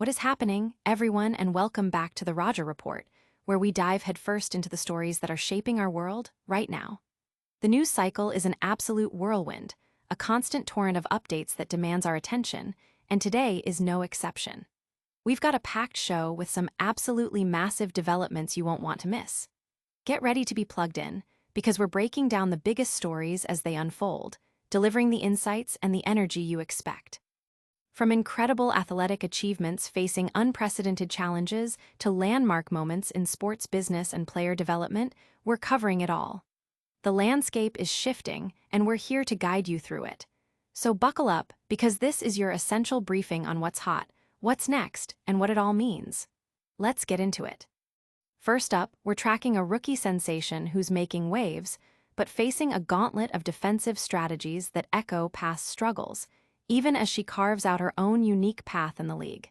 What is happening, everyone, and welcome back to the Roger Report, where we dive headfirst into the stories that are shaping our world right now. The news cycle is an absolute whirlwind, a constant torrent of updates that demands our attention, and today is no exception. We've got a packed show with some absolutely massive developments you won't want to miss. Get ready to be plugged in, because we're breaking down the biggest stories as they unfold, delivering the insights and the energy you expect. From incredible athletic achievements facing unprecedented challenges to landmark moments in sports business and player development, we're covering it all. The landscape is shifting, and we're here to guide you through it. So buckle up, because this is your essential briefing on what's hot, what's next, and what it all means. Let's get into it. First up, we're tracking a rookie sensation who's making waves, but facing a gauntlet of defensive strategies that echo past struggles, even as she carves out her own unique path in the league.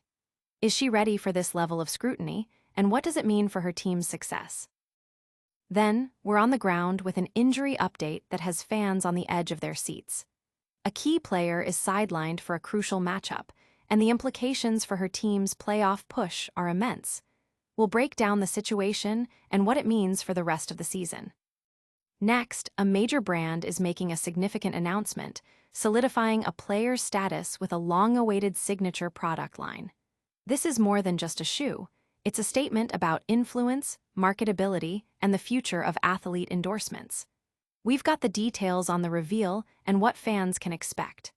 Is she ready for this level of scrutiny, and what does it mean for her team's success? Then, we're on the ground with an injury update that has fans on the edge of their seats. A key player is sidelined for a crucial matchup, and the implications for her team's playoff push are immense. We'll break down the situation and what it means for the rest of the season. Next, a major brand is making a significant announcement, solidifying a player's status with a long-awaited signature product line. This is more than just a shoe. It's a statement about influence, marketability, and the future of athlete endorsements. We've got the details on the reveal and what fans can expect.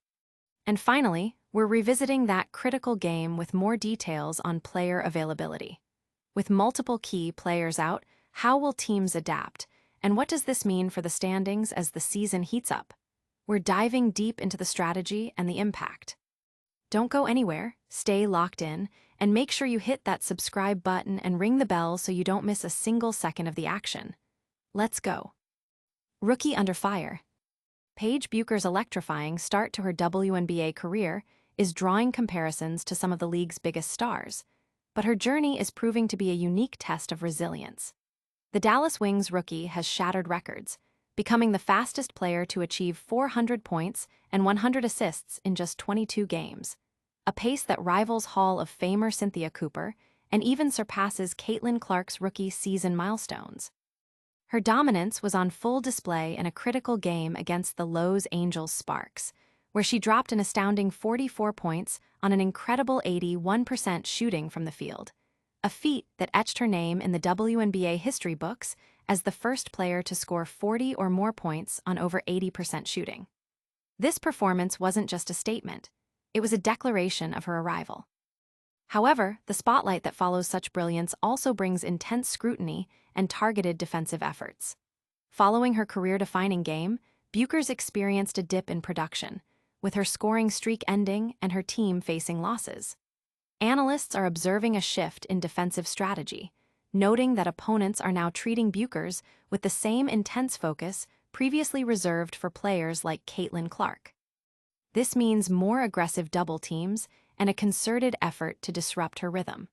And finally, we're revisiting that critical game with more details on player availability. With multiple key players out, how will teams adapt? And what does this mean for the standings as the season heats up? We're diving deep into the strategy and the impact. Don't go anywhere, stay locked in, and make sure you hit that subscribe button and ring the bell so you don't miss a single second of the action. Let's go. Rookie under fire. Paige Bueckers' electrifying start to her WNBA career is drawing comparisons to some of the league's biggest stars, but her journey is proving to be a unique test of resilience. The Dallas Wings rookie has shattered records, becoming the fastest player to achieve 400 points and 100 assists in just 22 games, a pace that rivals Hall of Famer Cynthia Cooper and even surpasses Caitlin Clark's rookie season milestones. Her dominance was on full display in a critical game against the Los Angeles Sparks, where she dropped an astounding 44 points on an incredible 81% shooting from the field, a feat that etched her name in the WNBA history books as the first player to score 40 or more points on over 80% shooting. This performance wasn't just a statement, it was a declaration of her arrival. However, the spotlight that follows such brilliance also brings intense scrutiny and targeted defensive efforts. Following her career-defining game, Bueckers experienced a dip in production, with her scoring streak ending and her team facing losses. Analysts are observing a shift in defensive strategy, noting that opponents are now treating Bueckers with the same intense focus previously reserved for players like Caitlin Clark. This means more aggressive double teams and a concerted effort to disrupt her rhythm.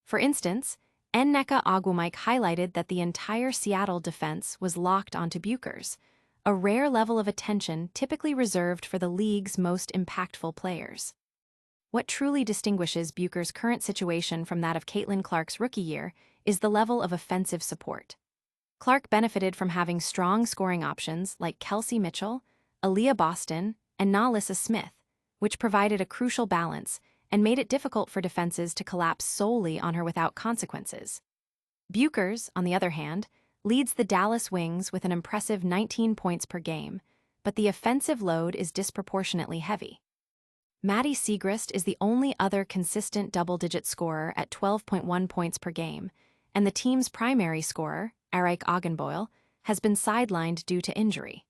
For instance, Nneka Ogwumike highlighted that the entire Seattle defense was locked onto Bueckers, a rare level of attention typically reserved for the league's most impactful players. What truly distinguishes Bueckers' current situation from that of Caitlin Clark's rookie year is the level of offensive support. Clark benefited from having strong scoring options like Kelsey Mitchell, Aaliyah Boston, and Nalissa Smith, which provided a crucial balance and made it difficult for defenses to collapse solely on her without consequences. Bueckers, on the other hand, leads the Dallas Wings with an impressive 19 points per game, but the offensive load is disproportionately heavy. Maddie Siegrist is the only other consistent double-digit scorer at 12.1 points per game, and the team's primary scorer, Arik Ogunboyle, has been sidelined due to injury.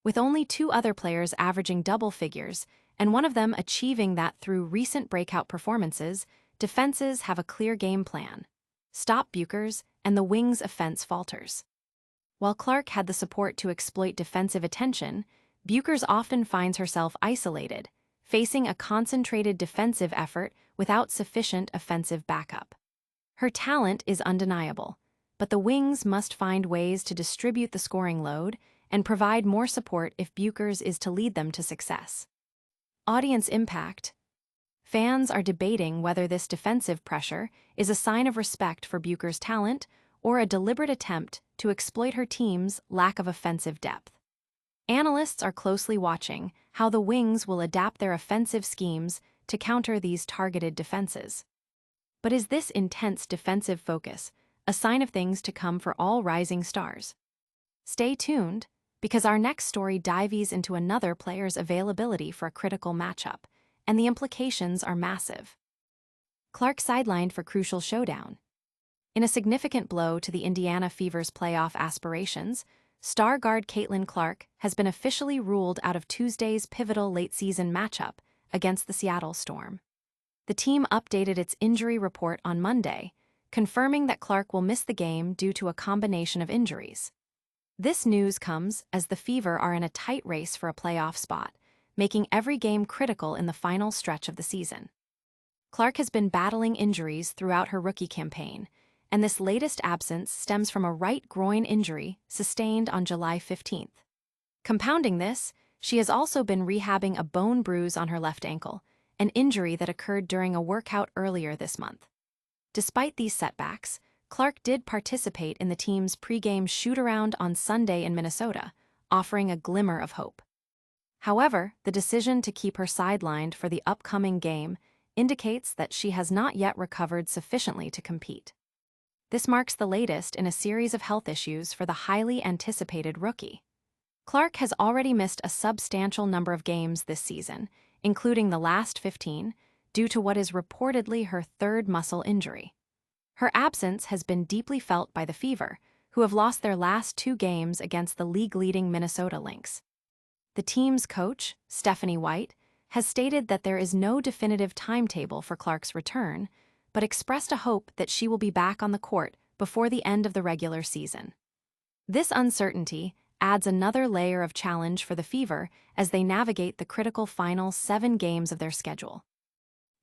With only two other players averaging double figures, and one of them achieving that through recent breakout performances, defenses have a clear game plan. Stop Bueckers, and the Wings' offense falters. While Clark had the support to exploit defensive attention, Bueckers often finds herself isolated, facing a concentrated defensive effort without sufficient offensive backup. Her talent is undeniable, but the Wings must find ways to distribute the scoring load and provide more support if Bueckers is to lead them to success. Audience impact. Fans are debating whether this defensive pressure is a sign of respect for Bueckers' talent or a deliberate attempt to exploit her team's lack of offensive depth. Analysts are closely watching how the Wings will adapt their offensive schemes to counter these targeted defenses. But is this intense defensive focus a sign of things to come for all rising stars? Stay tuned, because our next story dives into another player's availability for a critical matchup, and the implications are massive. Clark sidelined for crucial showdown. In a significant blow to the Indiana Fever's playoff aspirations, star guard Caitlin Clark has been officially ruled out of Tuesday's pivotal late-season matchup against the Seattle Storm. The team updated its injury report on Monday, confirming that Clark will miss the game due to a combination of injuries. This news comes as the Fever are in a tight race for a playoff spot, making every game critical in the final stretch of the season. Clark has been battling injuries throughout her rookie campaign, and this latest absence stems from a right groin injury sustained on July 15th. Compounding this, she has also been rehabbing a bone bruise on her left ankle, an injury that occurred during a workout earlier this month. Despite these setbacks, Clark did participate in the team's pregame shoot-around on Sunday in Minnesota, offering a glimmer of hope. However, the decision to keep her sidelined for the upcoming game indicates that she has not yet recovered sufficiently to compete. This marks the latest in a series of health issues for the highly anticipated rookie. Clark has already missed a substantial number of games this season, including the last 15, due to what is reportedly her third muscle injury. Her absence has been deeply felt by the Fever, who have lost their last 2 games against the league-leading Minnesota Lynx. The team's coach, Stephanie White, has stated that there is no definitive timetable for Clark's return, but expressed a hope that she will be back on the court before the end of the regular season. This uncertainty adds another layer of challenge for the Fever as they navigate the critical final 7 games of their schedule.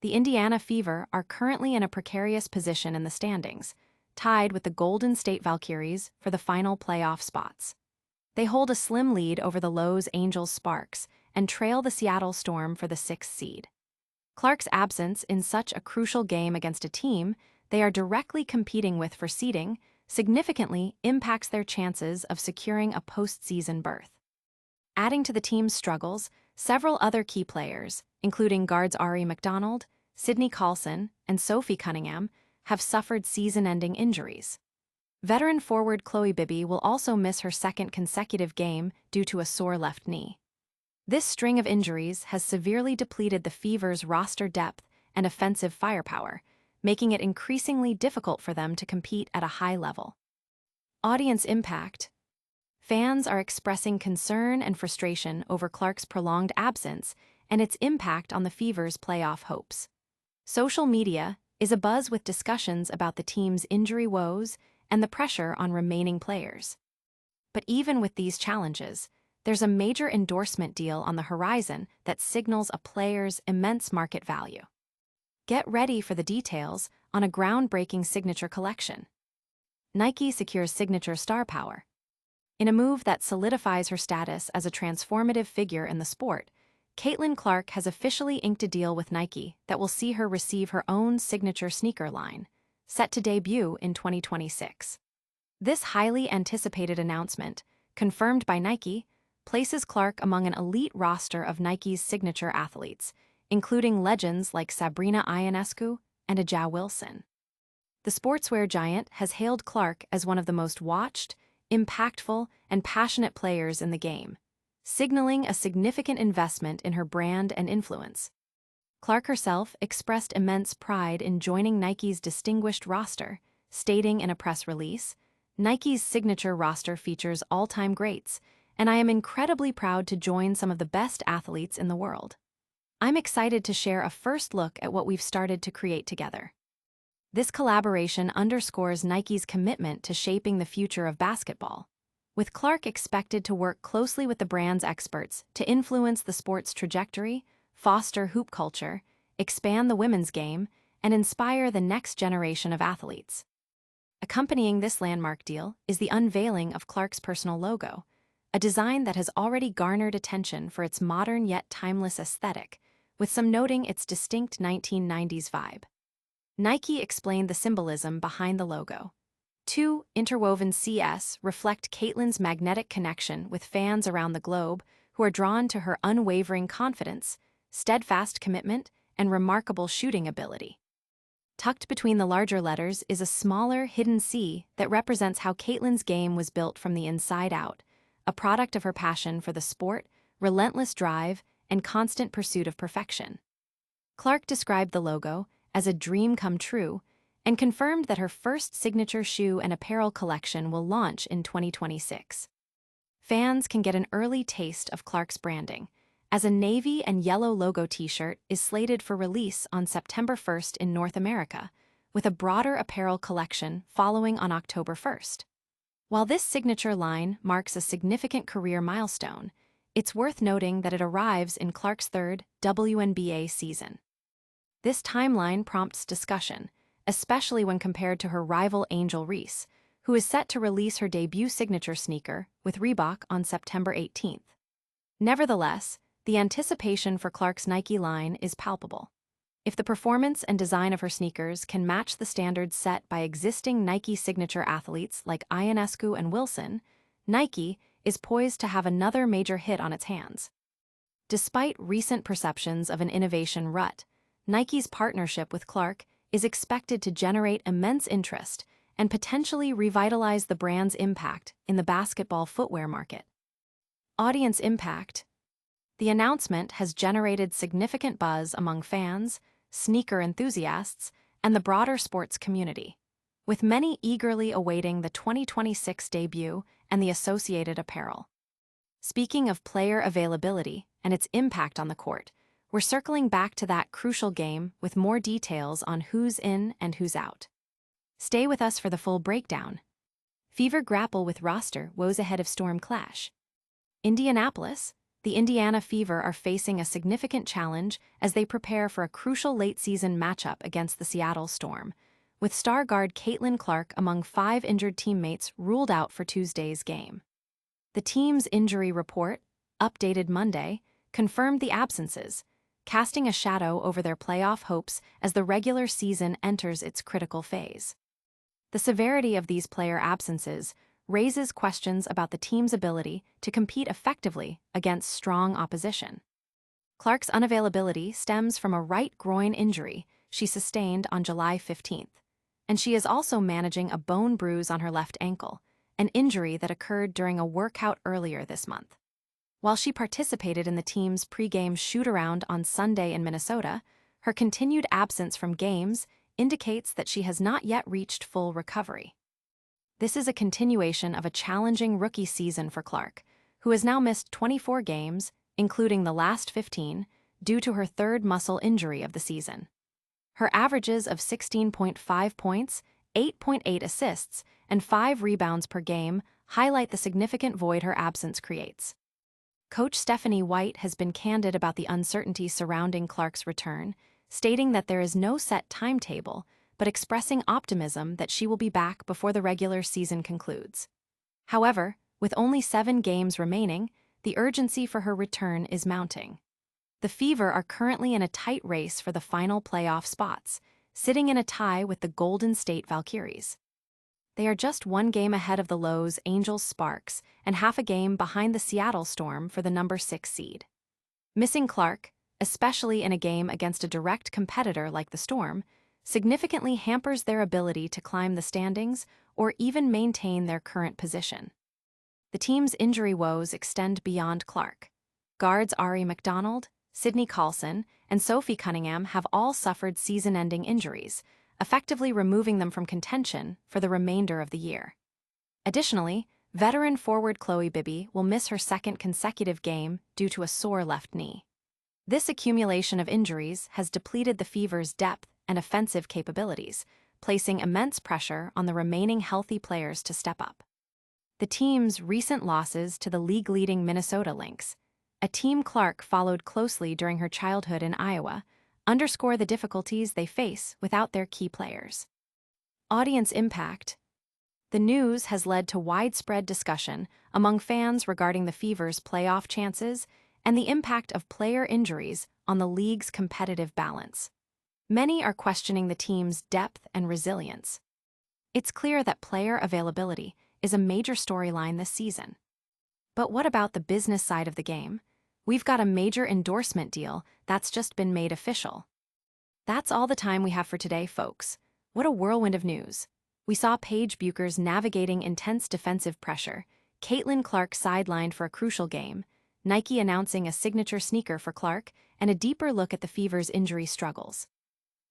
The Indiana Fever are currently in a precarious position in the standings, tied with the Golden State Valkyries for the final playoff spots. They hold a slim lead over the Los Angeles Sparks and trail the Seattle Storm for the 6th seed. Clark's absence in such a crucial game against a team they are directly competing with for seeding significantly impacts their chances of securing a postseason berth. Adding to the team's struggles, several other key players, including guards Ari McDonald, Sydney Carlson, and Sophie Cunningham, have suffered season-ending injuries. Veteran forward Chloe Bibby will also miss her second consecutive game due to a sore left knee. This string of injuries has severely depleted the Fever's roster depth and offensive firepower, making it increasingly difficult for them to compete at a high level. Audience impact. Fans are expressing concern and frustration over Clark's prolonged absence and its impact on the Fever's playoff hopes. Social media is abuzz with discussions about the team's injury woes and the pressure on remaining players. But even with these challenges, there's a major endorsement deal on the horizon that signals a player's immense market value. Get ready for the details on a groundbreaking signature collection. Nike secures signature star power. In a move that solidifies her status as a transformative figure in the sport, Caitlin Clark has officially inked a deal with Nike that will see her receive her own signature sneaker line, set to debut in 2026. This highly anticipated announcement, confirmed by Nike, places Clark among an elite roster of Nike's signature athletes, including legends like Sabrina Ionescu and Aja Wilson. The sportswear giant has hailed Clark as one of the most watched, impactful, and passionate players in the game, signaling a significant investment in her brand and influence. Clark herself expressed immense pride in joining Nike's distinguished roster, stating in a press release, "Nike's signature roster features all-time greats, and I am incredibly proud to join some of the best athletes in the world. I'm excited to share a first look at what we've started to create together." This collaboration underscores Nike's commitment to shaping the future of basketball, with Clark expected to work closely with the brand's experts to influence the sport's trajectory, foster hoop culture, expand the women's game, and inspire the next generation of athletes. Accompanying this landmark deal is the unveiling of Clark's personal logo, a design that has already garnered attention for its modern yet timeless aesthetic, with some noting its distinct 1990s vibe. Nike explained the symbolism behind the logo. Two interwoven CS reflect Caitlin's magnetic connection with fans around the globe who are drawn to her unwavering confidence, steadfast commitment, and remarkable shooting ability. Tucked between the larger letters is a smaller, hidden C that represents how Caitlin's game was built from the inside out, a product of her passion for the sport, relentless drive, and constant pursuit of perfection. Clark described the logo as a dream come true and confirmed that her first signature shoe and apparel collection will launch in 2026. Fans can get an early taste of Clark's branding, as a navy and yellow logo t-shirt is slated for release on September 1st in North America, with a broader apparel collection following on October 1st. While this signature line marks a significant career milestone, it's worth noting that it arrives in Clark's third WNBA season. This timeline prompts discussion, especially when compared to her rival Angel Reese, who is set to release her debut signature sneaker with Reebok on September 18th. Nevertheless, the anticipation for Clark's Nike line is palpable. If the performance and design of her sneakers can match the standards set by existing Nike signature athletes like Ionescu and Wilson, Nike is poised to have another major hit on its hands. Despite recent perceptions of an innovation rut, Nike's partnership with Clark is expected to generate immense interest and potentially revitalize the brand's impact in the basketball footwear market. Audience impact. The announcement has generated significant buzz among fans, sneaker enthusiasts, and the broader sports community, with many eagerly awaiting the 2026 debut and the associated apparel. Speaking of player availability and its impact on the court, we're circling back to that crucial game with more details on who's in and who's out. Stay with us for the full breakdown. Fever grapple with roster woes ahead of Storm clash. Indianapolis, the Indiana Fever are facing a significant challenge as they prepare for a crucial late-season matchup against the Seattle Storm, with star guard Caitlin Clark among 5 injured teammates ruled out for Tuesday's game. The team's injury report, updated Monday, confirmed the absences, casting a shadow over their playoff hopes as the regular season enters its critical phase. The severity of these player absences raises questions about the team's ability to compete effectively against strong opposition. Clark's unavailability stems from a right groin injury she sustained on July 15th, and she is also managing a bone bruise on her left ankle, an injury that occurred during a workout earlier this month. While she participated in the team's pre-game shoot-around on Sunday in Minnesota, her continued absence from games indicates that she has not yet reached full recovery. This is a continuation of a challenging rookie season for Clark, who has now missed 24 games, including the last 15, due to her third muscle injury of the season. Her averages of 16.5 points, 8.8 assists, and 5 rebounds per game highlight the significant void her absence creates. Coach Stephanie White has been candid about the uncertainty surrounding Clark's return, stating that there is no set timetable, but expressing optimism that she will be back before the regular season concludes. However, with only 7 games remaining, the urgency for her return is mounting. The Fever are currently in a tight race for the final playoff spots, sitting in a tie with the Golden State Valkyries. They are just 1 game ahead of the Los Angeles Sparks and half a game behind the Seattle Storm for the number 6 seed. Missing Clark, especially in a game against a direct competitor like the Storm, significantly hampers their ability to climb the standings or even maintain their current position. The team's injury woes extend beyond Clark. Guards Ari McDonald, Sydney Carlson, and Sophie Cunningham have all suffered season-ending injuries, effectively removing them from contention for the remainder of the year. Additionally, veteran forward Chloe Bibby will miss her second consecutive game due to a sore left knee. This accumulation of injuries has depleted the Fever's depth and offensive capabilities, placing immense pressure on the remaining healthy players to step up. The team's recent losses to the league-leading Minnesota Lynx, a team Clark followed closely during her childhood in Iowa, underscore the difficulties they face without their key players. Audience impact. The news has led to widespread discussion among fans regarding the Fever's playoff chances and the impact of player injuries on the league's competitive balance. Many are questioning the team's depth and resilience. It's clear that player availability is a major storyline this season. But what about the business side of the game? We've got a major endorsement deal that's just been made official. That's all the time we have for today, folks. What a whirlwind of news. We saw Paige Bueckers navigating intense defensive pressure, Caitlin Clark sidelined for a crucial game, Nike announcing a signature sneaker for Clark, and a deeper look at the Fever's injury struggles.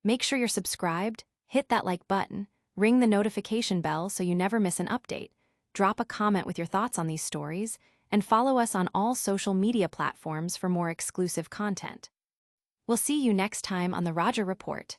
Make sure you're subscribed, hit that like button, ring the notification bell so you never miss an update, drop a comment with your thoughts on these stories, and follow us on all social media platforms for more exclusive content. We'll see you next time on the Roger Report.